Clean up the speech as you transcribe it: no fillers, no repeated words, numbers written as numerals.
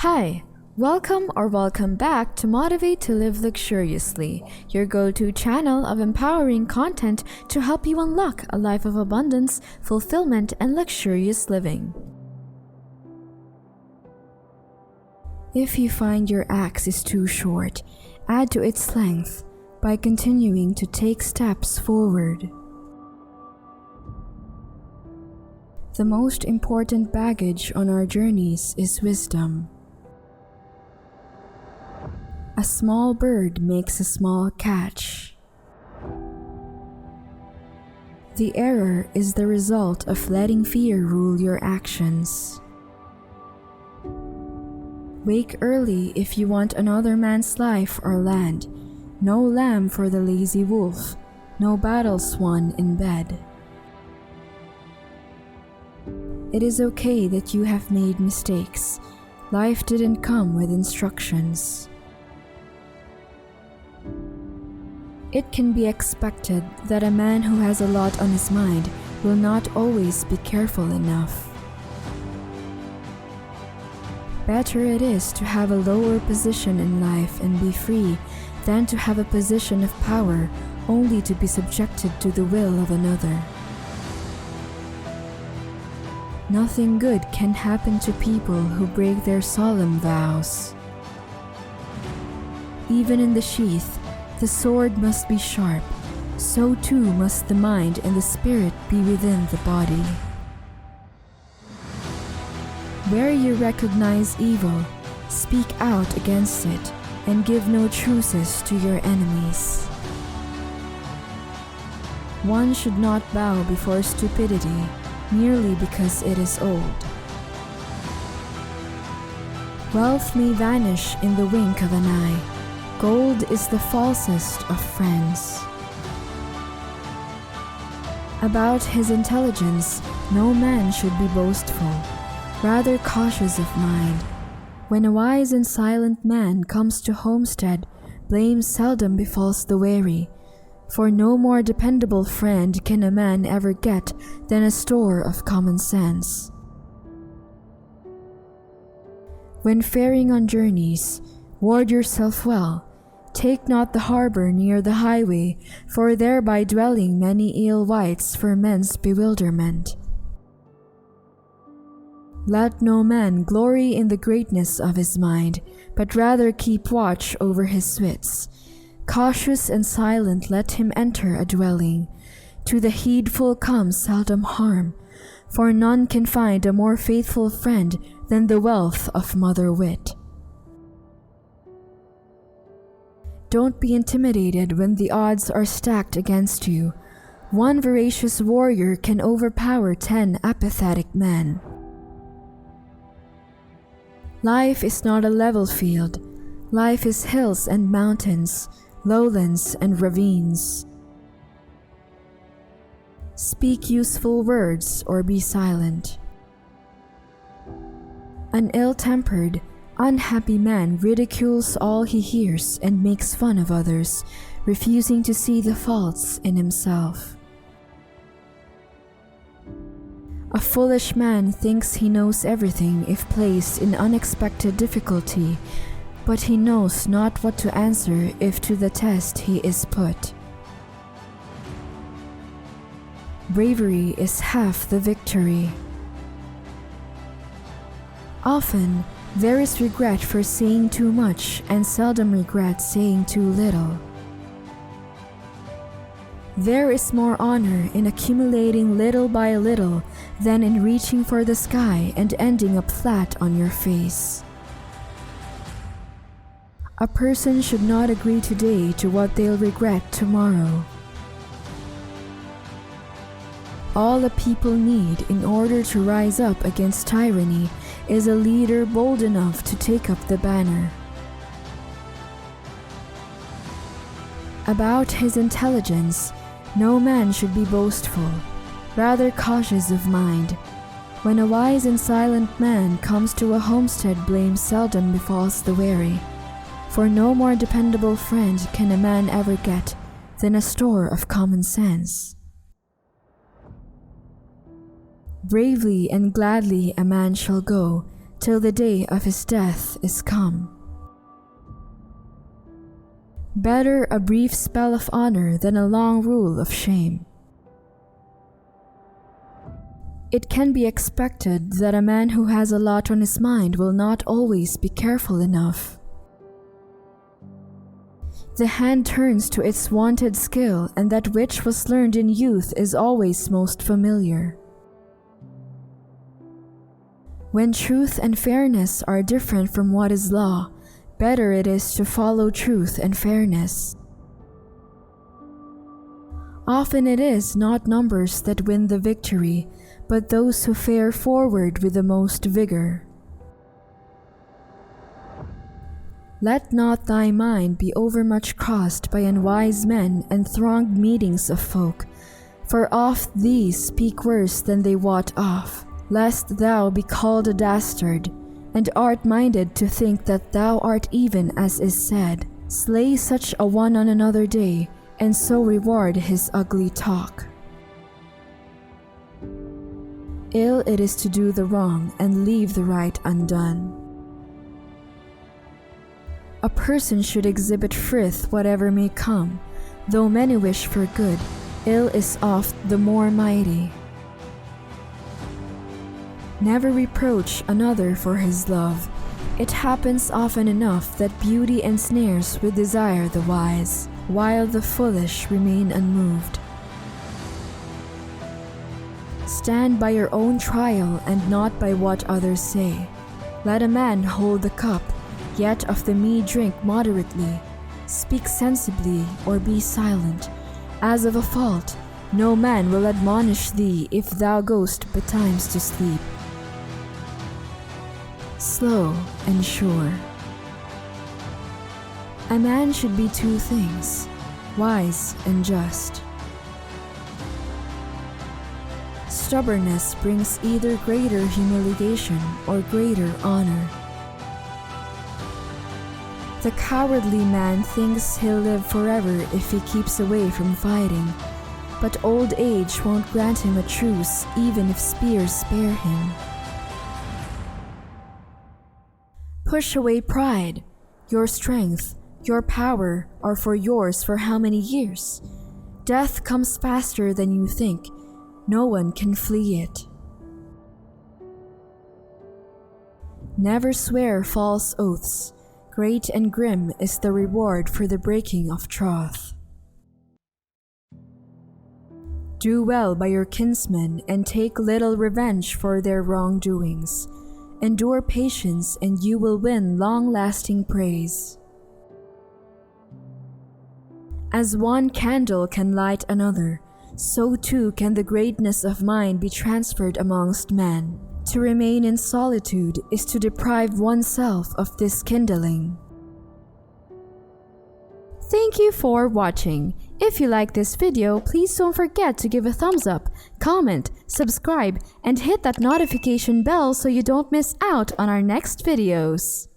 Hi, welcome back to Motivate to Live Luxuriously, your go-to channel of empowering content to help you unlock a life of abundance, fulfillment, and luxurious living. If you find your axe is too short, add to its length by continuing to take steps forward. The most important baggage on our journeys is wisdom. A small bird makes a small catch. The error is the result of letting fear rule your actions. Wake early if you want another man's life or land. No lamb for the lazy wolf, no battles won in bed. It is okay that you have made mistakes. Life didn't come with instructions. It can be expected that a man who has a lot on his mind will not always be careful enough. Better it is to have a lower position in life and be free than to have a position of power only to be subjected to the will of another. Nothing good can happen to people who break their solemn vows. Even in the sheath, the sword must be sharp, so too must the mind and the spirit be within the body. Where you recognize evil, speak out against it and give no truces to your enemies. One should not bow before stupidity merely because it is old. Wealth may vanish in the wink of an eye. Gold is the falsest of friends. About his intelligence, no man should be boastful, rather cautious of mind. When a wise and silent man comes to homestead, blame seldom befalls the wary. For no more dependable friend can a man ever get than a store of common sense. When faring on journeys, ward yourself well. Take not the harbor near the highway, for thereby dwelling many ill wights for men's bewilderment. Let no man glory in the greatness of his mind, but rather keep watch over his wits. Cautious and silent let him enter a dwelling. To the heedful comes seldom harm, for none can find a more faithful friend than the wealth of mother wit. Don't be intimidated when the odds are stacked against you. One voracious warrior can overpower 10 apathetic men. Life is not a level field. Life is hills and mountains, lowlands and ravines. Speak useful words or be silent. An ill-tempered, unhappy man ridicules all he hears and makes fun of others, refusing to see the faults in himself. A foolish man thinks he knows everything if placed in unexpected difficulty, but he knows not what to answer if to the test he is put. Bravery is half the victory. Often, there is regret for saying too much and seldom regret saying too little. There is more honor in accumulating little by little than in reaching for the sky and ending up flat on your face. A person should not agree today to what they'll regret tomorrow. All a people need in order to rise up against tyranny is a leader bold enough to take up the banner. About his intelligence, no man should be boastful, rather cautious of mind. When a wise and silent man comes to a homestead, blame seldom befalls the wary. For no more dependable friend can a man ever get than a store of common sense. Bravely and gladly a man shall go till the day of his death is come. Better a brief spell of honor than a long rule of shame. It can be expected that a man who has a lot on his mind will not always be careful enough. The hand turns to its wonted skill, and that which was learned in youth is always most familiar. When truth and fairness are different from what is law, better it is to follow truth and fairness. Often it is not numbers that win the victory, but those who fare forward with the most vigor. Let not thy mind be overmuch crossed by unwise men and thronged meetings of folk, for oft these speak worse than they wot of, lest thou be called a dastard, and art minded to think that thou art even as is said. Slay such a one on another day, and so reward his ugly talk. Ill it is to do the wrong and leave the right undone. A person should exhibit frith whatever may come, though many wish for good, ill is oft the more mighty. Never reproach another for his love. It happens often enough that beauty ensnares with desire the wise, while the foolish remain unmoved. Stand by your own trial and not by what others say. Let a man hold the cup, yet of the mead drink moderately. Speak sensibly or be silent. As of a fault, no man will admonish thee if thou goest betimes to sleep. Slow and sure. A man should be two things, wise and just. Stubbornness brings either greater humiliation or greater honor. The cowardly man thinks he'll live forever if he keeps away from fighting, but old age won't grant him a truce even if spears spare him. Push away pride. Your strength, your power are for yours for how many years? Death comes faster than you think. No one can flee it. Never swear false oaths. Great and grim is the reward for the breaking of troth. Do well by your kinsmen and take little revenge for their wrongdoings. Endure patience and you will win long-lasting praise. As one candle can light another, so too can the greatness of mind be transferred amongst men. To remain in solitude is to deprive oneself of this kindling. Thank you for watching. If you like this video, please don't forget to give a thumbs up, comment, subscribe, and hit that notification bell so you don't miss out on our next videos.